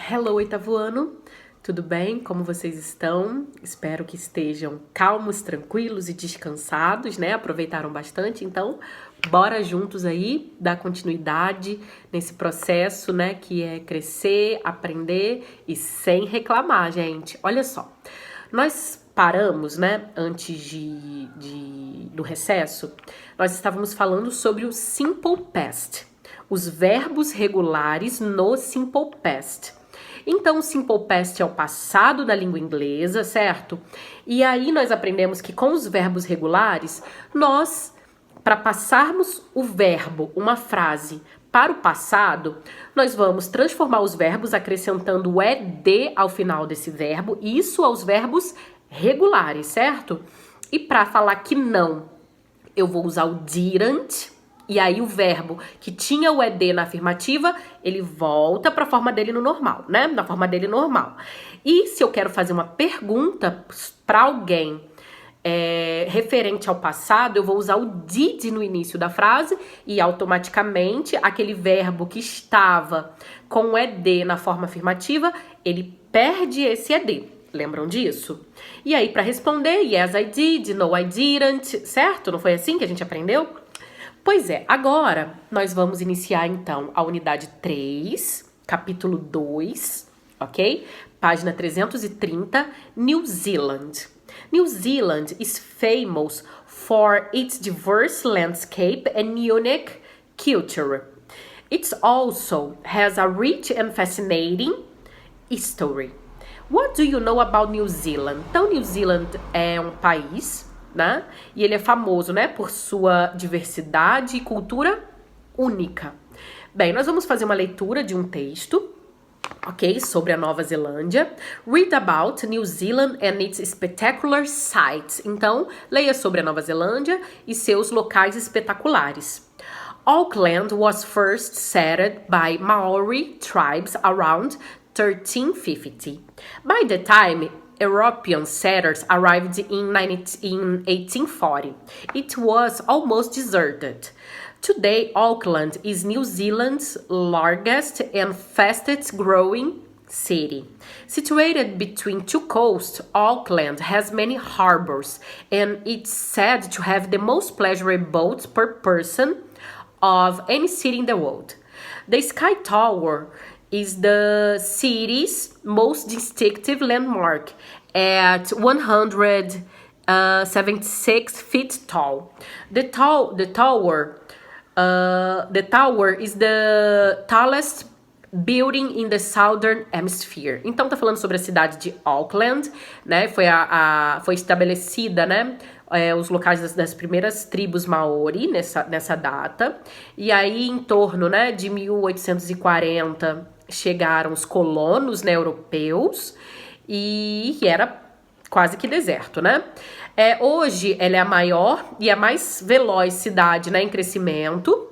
Hello, oitavo ano! Tudo bem? Como vocês estão? Espero que estejam calmos, tranquilos e descansados, né? Aproveitaram bastante, então bora juntos aí dar continuidade nesse processo, né? Que é crescer, aprender e sem reclamar, gente. Olha só, nós paramos, né? Antes do recesso, nós estávamos falando sobre o Simple Past, os verbos regulares no Simple Past. Então, o Simple Past é o passado da língua inglesa, certo? E aí nós aprendemos que com os verbos regulares, para passarmos o verbo, uma frase, para o passado, nós vamos transformar os verbos acrescentando o ed ao final desse verbo, isso aos verbos regulares, certo? E para falar que não, eu vou usar o didn't. E aí o verbo que tinha o ed na afirmativa, ele volta para a forma dele no normal, né? Na forma dele normal. E se eu quero fazer uma pergunta para alguém referente ao passado, eu vou usar o did no início da frase e automaticamente aquele verbo que estava com o ed na forma afirmativa, ele perde esse ed. Lembram disso? E aí, para responder, yes, I did, no, I didn't, certo? Não foi assim que a gente aprendeu? Pois é, agora nós vamos iniciar então a unidade 3, capítulo 2, ok? Página 330, New Zealand. New Zealand is famous for its diverse landscape and unique culture. It also has a rich and fascinating history. What do you know about New Zealand? Então, New Zealand é um país, né? E ele é famoso, né, por sua diversidade e cultura única. Bem, nós vamos fazer uma leitura de um texto, ok, sobre a Nova Zelândia. Read about New Zealand and its spectacular sights. Então, leia sobre a Nova Zelândia e seus locais espetaculares. Auckland was first settled by Maori tribes around 1350. By the time European settlers arrived in 1840, it was almost deserted. Today, Auckland is New Zealand's largest and fastest growing city. Situated between two coasts, Auckland has many harbors, and it's said to have the most pleasurable boats per person of any city in the world. The Sky Tower is the city's most distinctive landmark at 176 feet tall. The tower is the tallest building in the Southern Hemisphere. Então tá falando sobre a cidade de Auckland, né? Foi estabelecida, né? Os locais das primeiras tribos Maori nessa data. E aí em torno, né, de 1840 chegaram os colonos, né, europeus, e era quase que deserto, né? Hoje ela é a maior e a mais veloz cidade, né, em crescimento,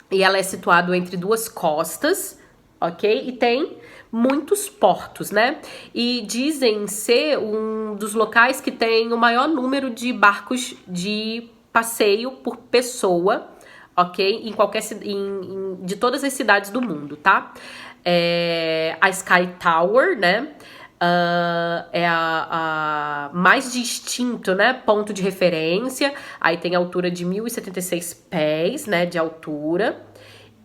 e ela é situada entre duas costas, ok? E tem muitos portos, né? E dizem ser um dos locais que tem o maior número de barcos de passeio por pessoa, ok? De todas as cidades do mundo, tá? A Sky Tower, né? É a mais distinto, né, ponto de referência. Aí tem a altura de 1.076 pés, né, de altura.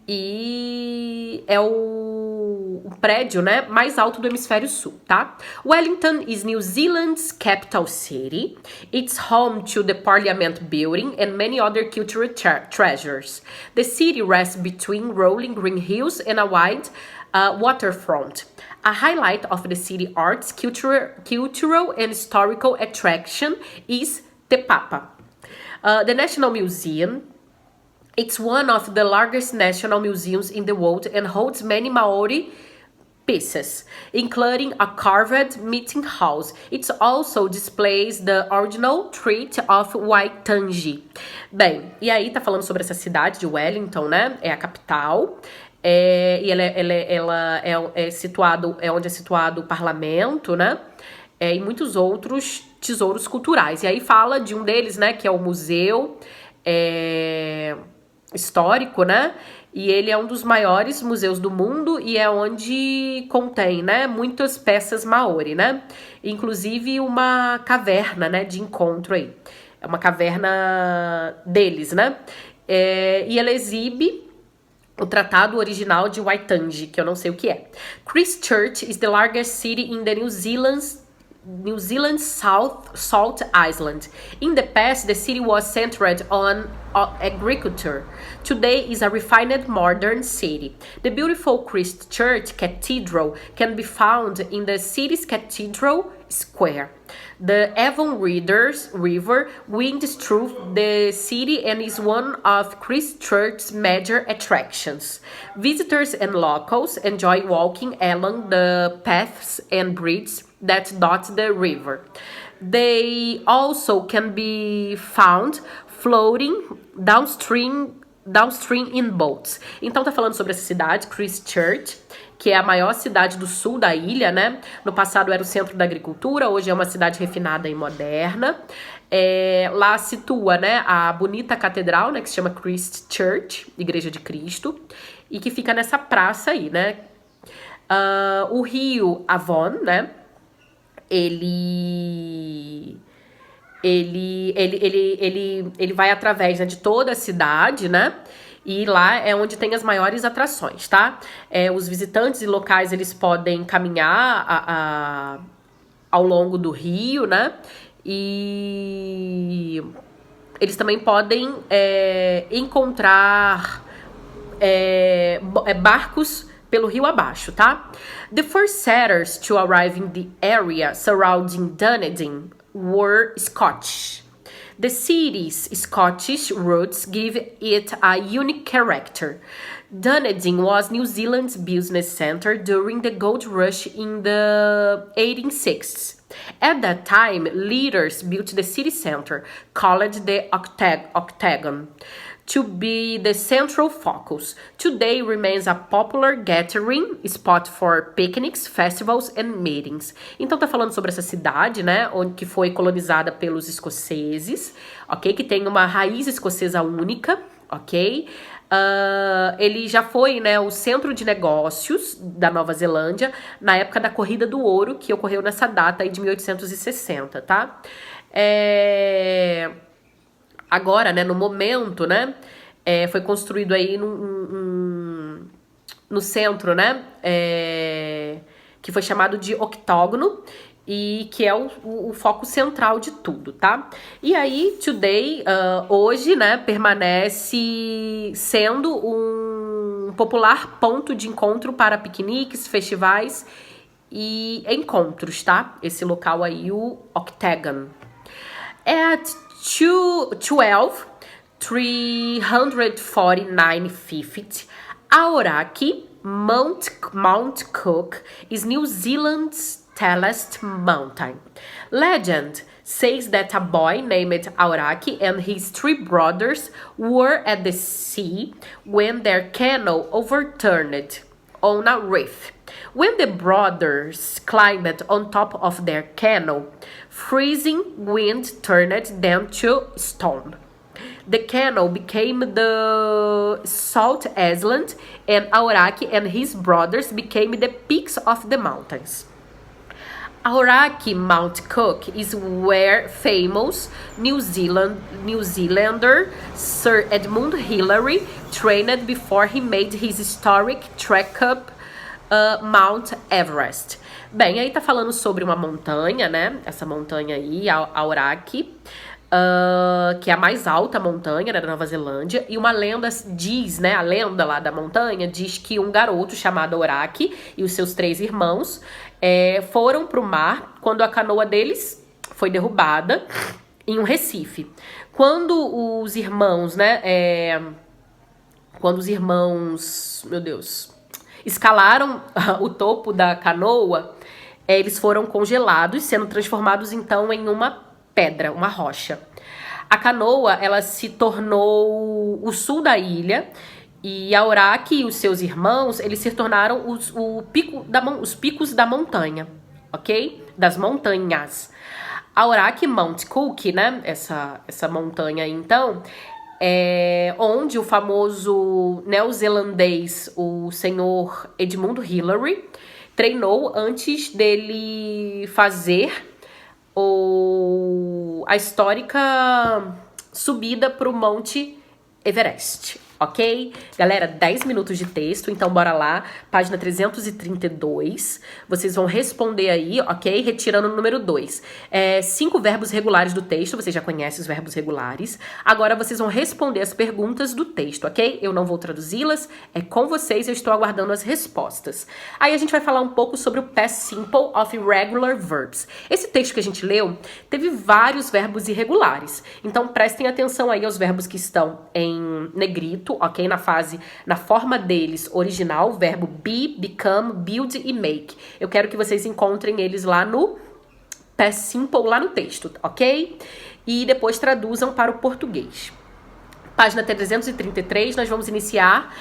E é o prédio, né, mais alto do hemisfério sul, tá? Wellington is New Zealand's capital city. It's home to the Parliament Building and many other cultural treasures. The city rests between rolling green hills and a wide waterfront. A highlight of the city arts, cultural and historical attraction is Te Papa. The National Museum, it's one of the largest national museums in the world and holds many Maori pieces, including a carved meeting house. It also displays the original treat of Waitangi. Bem, e aí tá falando sobre essa cidade de Wellington, né? É a capital. E ela é situado, onde é situado o parlamento, né? E muitos outros tesouros culturais. E aí fala de um deles, né? Que é o museu histórico, né? E ele é um dos maiores museus do mundo e é onde contém, né, muitas peças Maori, né? Inclusive uma caverna, né, de encontro aí. É uma caverna deles, né? E ela exibe o tratado original de Waitangi, que eu não sei o que é. Christchurch is the largest city in the New Zealand South Island. In the past, the city was centered on agriculture. Today is a refined modern city. The beautiful Christchurch Cathedral can be found in the city's Cathedral Square. The Avon River winds through the city and is one of Christchurch's major attractions. Visitors and locals enjoy walking along the paths and bridges that dot the river. They also can be found floating downstream in boats. Então tá falando sobre essa cidade, Christchurch, que é a maior cidade do sul da ilha, né? No passado era o centro da agricultura, hoje é uma cidade refinada e moderna. Lá situa, né, a bonita catedral, né, que se chama Christchurch, Igreja de Cristo, e que fica nessa praça aí, né? O rio Avon, né? Ele vai através, né, de toda a cidade, né? E lá é onde tem as maiores atrações, tá? Os visitantes e locais, eles podem caminhar ao longo do rio, né? E eles também podem encontrar barcos pelo rio abaixo, tá? The first settlers to arrive in the area surrounding Dunedin were Scottish. The city's Scottish roots give it a unique character. Dunedin was New Zealand's business center during the gold rush in the 1860s. At that time, leaders built the city center, called the Octagon, to be the central focus. Today remains a popular gathering spot for picnics, festivals and meetings. Então tá falando sobre essa cidade, né, que foi colonizada pelos escoceses, ok? Que tem uma raiz escocesa única, ok? Ele já foi, né, o centro de negócios da Nova Zelândia na época da Corrida do Ouro, que ocorreu nessa data aí de 1860, tá? Agora, né, no momento, né, foi construído aí no centro, né, que foi chamado de octógono e que é o foco central de tudo, tá? E aí, today, hoje, né, permanece sendo um popular ponto de encontro para piqueniques, festivais e encontros, tá? Esse local aí, o Octagon. At 349 Aoraki, Mount Cook is New Zealand's tallest mountain. Legend says that a boy named Aoraki and his 3 brothers were at the sea when their canoe overturned on a reef. When the brothers climbed on top of their canoe, freezing wind turned them to stone. The canoe became the Salt Island, and Aoraki and his brothers became the peaks of the mountains. Aoraki Mount Cook is where famous New Zealander Sir Edmund Hillary trained before he made his historic trek up Mount Everest. Bem, aí tá falando sobre uma montanha, né? Essa montanha aí, Aoraki, que é a mais alta montanha, né, da Nova Zelândia. E uma lenda diz, né? A lenda lá da montanha diz que um garoto chamado Aoraki e os seus 3 irmãos foram pro mar quando a canoa deles foi derrubada em um recife. Quando os irmãos, né? Meu Deus, escalaram o topo da canoa, eles foram congelados, sendo transformados então em uma pedra, uma rocha. A canoa, ela se tornou o sul da ilha, e Aoraki e os seus irmãos, eles se tornaram os picos da montanha, ok? Das montanhas. Aoraki Mount Cook, né? Essa montanha aí, então, onde o famoso neozelandês, o senhor Edmund Hillary, treinou antes dele fazer a histórica subida para o Monte Everest. Ok? Galera, 10 minutos de texto, então bora lá, página 332. Vocês vão responder aí, ok? Retirando o número 2. 5 verbos regulares do texto, vocês já conhecem os verbos regulares. Agora vocês vão responder as perguntas do texto, ok? Eu não vou traduzi-las, é com vocês, eu estou aguardando as respostas. Aí a gente vai falar um pouco sobre o past simple of irregular verbs. Esse texto que a gente leu teve vários verbos irregulares, então prestem atenção aí aos verbos que estão em negrito, ok? Na forma deles original, o verbo be, become, build e make. Eu quero que vocês encontrem eles lá no past simple, lá no texto, ok? E depois traduzam para o português. Página 333, nós vamos iniciar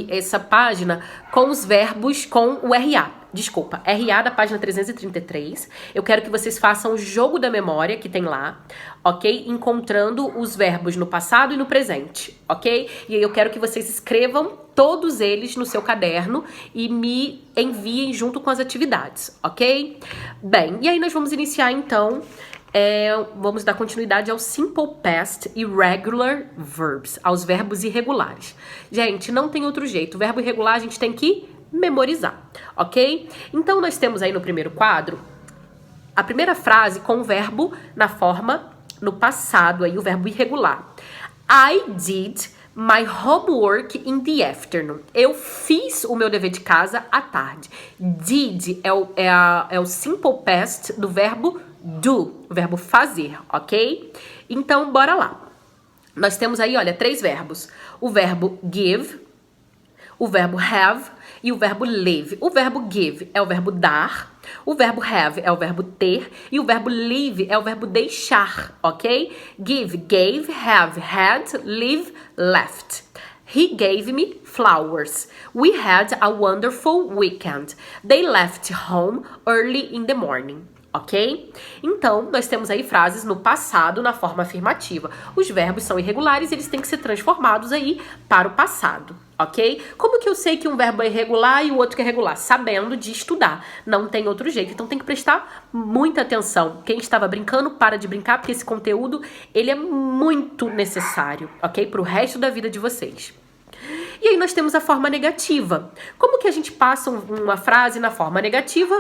essa página com os verbos com o RA. Desculpa, RA da página 333. Eu quero que vocês façam o jogo da memória que tem lá, ok? Encontrando os verbos no passado e no presente, ok? E aí eu quero que vocês escrevam todos eles no seu caderno e me enviem junto com as atividades, ok? Bem, e aí nós vamos iniciar então... vamos dar continuidade ao simple past irregular verbs, aos verbos irregulares. Gente, não tem outro jeito. O verbo irregular a gente tem que memorizar, ok? Então, nós temos aí no primeiro quadro a primeira frase com o verbo na forma, no passado, aí o verbo irregular. I did my homework in the afternoon. Eu fiz o meu dever de casa à tarde. Did é o simple past do verbo do, o verbo fazer, ok? Então, bora lá. Nós temos aí, olha, 3 verbos. O verbo give, o verbo have e o verbo live. O verbo give é o verbo dar, o verbo have é o verbo ter e o verbo live é o verbo deixar, ok? Give, gave, have, had, live, left. He gave me flowers. We had a wonderful weekend. They left home early in the morning. Ok? Então, nós temos aí frases no passado na forma afirmativa. Os verbos são irregulares e eles têm que ser transformados aí para o passado, ok? Como que eu sei que um verbo é irregular e o outro que é regular? Sabendo de estudar. Não tem outro jeito. Então, tem que prestar muita atenção. Quem estava brincando, para de brincar, porque esse conteúdo, ele é muito necessário, ok? Para o resto da vida de vocês. E aí, nós temos a forma negativa. Como que a gente passa uma frase na forma negativa?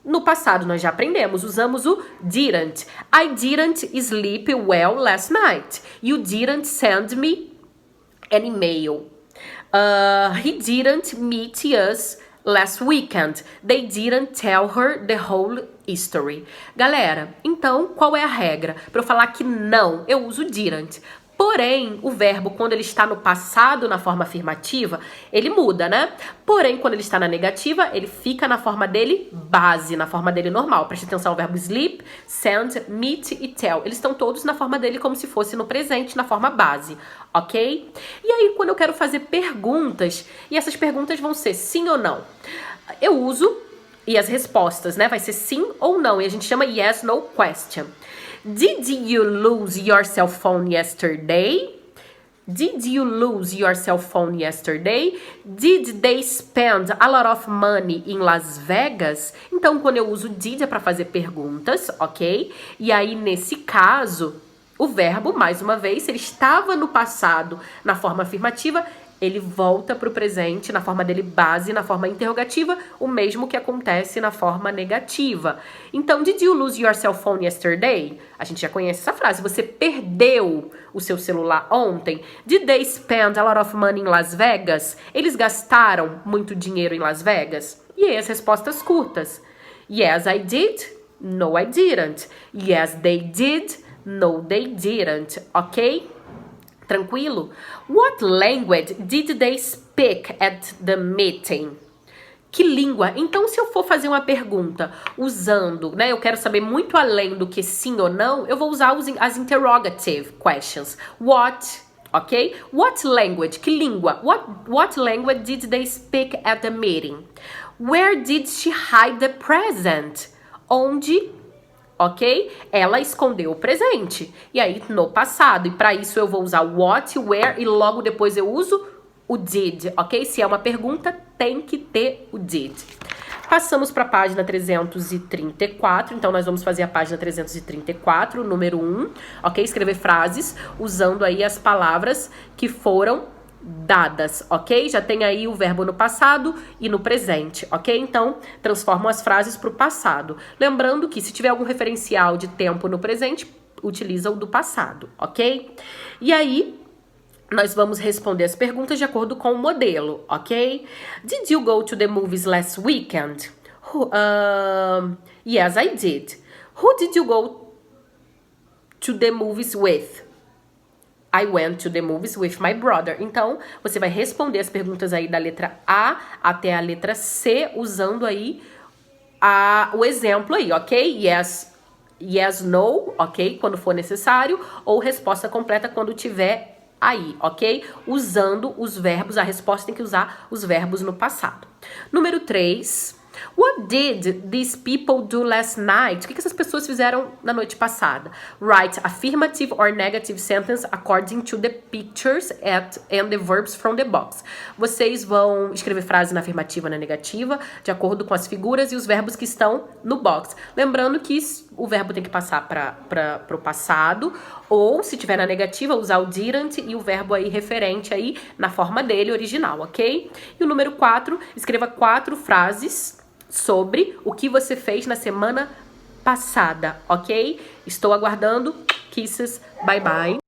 No passado, nós já aprendemos, usamos o didn't. I didn't sleep well last night. You didn't send me an email. He didn't meet us last weekend. They didn't tell her the whole history. Galera, então, qual é a regra? Para eu falar que não, eu uso didn't. Porém, o verbo, quando ele está no passado, na forma afirmativa, ele muda, né? Porém, quando ele está na negativa, ele fica na forma dele base, na forma dele normal. Preste atenção ao verbo sleep, send, meet e tell. Eles estão todos na forma dele como se fosse no presente, na forma base, ok? E aí, quando eu quero fazer perguntas, e essas perguntas vão ser sim ou não, eu uso, e as respostas, né? Vai ser sim ou não, e a gente chama yes, no question. Did you lose your cell phone yesterday? Did you lose your cell phone yesterday? Did they spend a lot of money in Las Vegas? Então, quando eu uso did é para fazer perguntas, ok? E aí, nesse caso, o verbo, mais uma vez, se ele estava no passado na forma afirmativa, ele volta para o presente na forma dele base, na forma interrogativa, o mesmo que acontece na forma negativa. Então, did you lose your cell phone yesterday? A gente já conhece essa frase. Você perdeu o seu celular ontem? Did they spend a lot of money in Las Vegas? Eles gastaram muito dinheiro em Las Vegas? E aí as respostas curtas. Yes, I did. No, I didn't. Yes, they did. No, they didn't. Ok? Tranquilo? What language did they speak at the meeting? Que língua? Então, se eu for fazer uma pergunta usando, né, eu quero saber muito além do que sim ou não, eu vou usar as interrogative questions. What, ok? What language? Que língua? What language did they speak at the meeting? Where did she hide the present? Onde ok? Ela escondeu o presente. E aí, no passado. E para isso eu vou usar what, where e logo depois eu uso o did, ok? Se é uma pergunta, tem que ter o did. Passamos para a página 334, então nós vamos fazer a página 334, número 1, ok? Escrever frases usando aí as palavras que foram dadas, ok? Já tem aí o verbo no passado e no presente, ok? Então, transformam as frases para o passado. Lembrando que se tiver algum referencial de tempo no presente, utiliza o do passado, ok? E aí, nós vamos responder as perguntas de acordo com o modelo, ok? Did you go to the movies last weekend? Yes, I did. Who did you go to the movies with? I went to the movies with my brother. Então, você vai responder as perguntas aí da letra A até a letra C, usando aí o exemplo aí, ok? Yes, no, ok? Quando for necessário, ou resposta completa quando tiver aí, ok? Usando os verbos, a resposta tem que usar os verbos no passado. Número 3. What did these people do last night? O que essas pessoas fizeram na noite passada? Write affirmative or negative sentence according to the pictures and the verbs from the box. Vocês vão escrever frase na afirmativa ou na negativa, de acordo com as figuras e os verbos que estão no box. Lembrando que o verbo tem que passar para o passado, ou se tiver na negativa, usar o didn't e o verbo aí referente aí na forma dele original, ok? E o número 4, escreva 4 frases sobre o que você fez na semana passada, ok? Estou aguardando. Kisses, bye bye.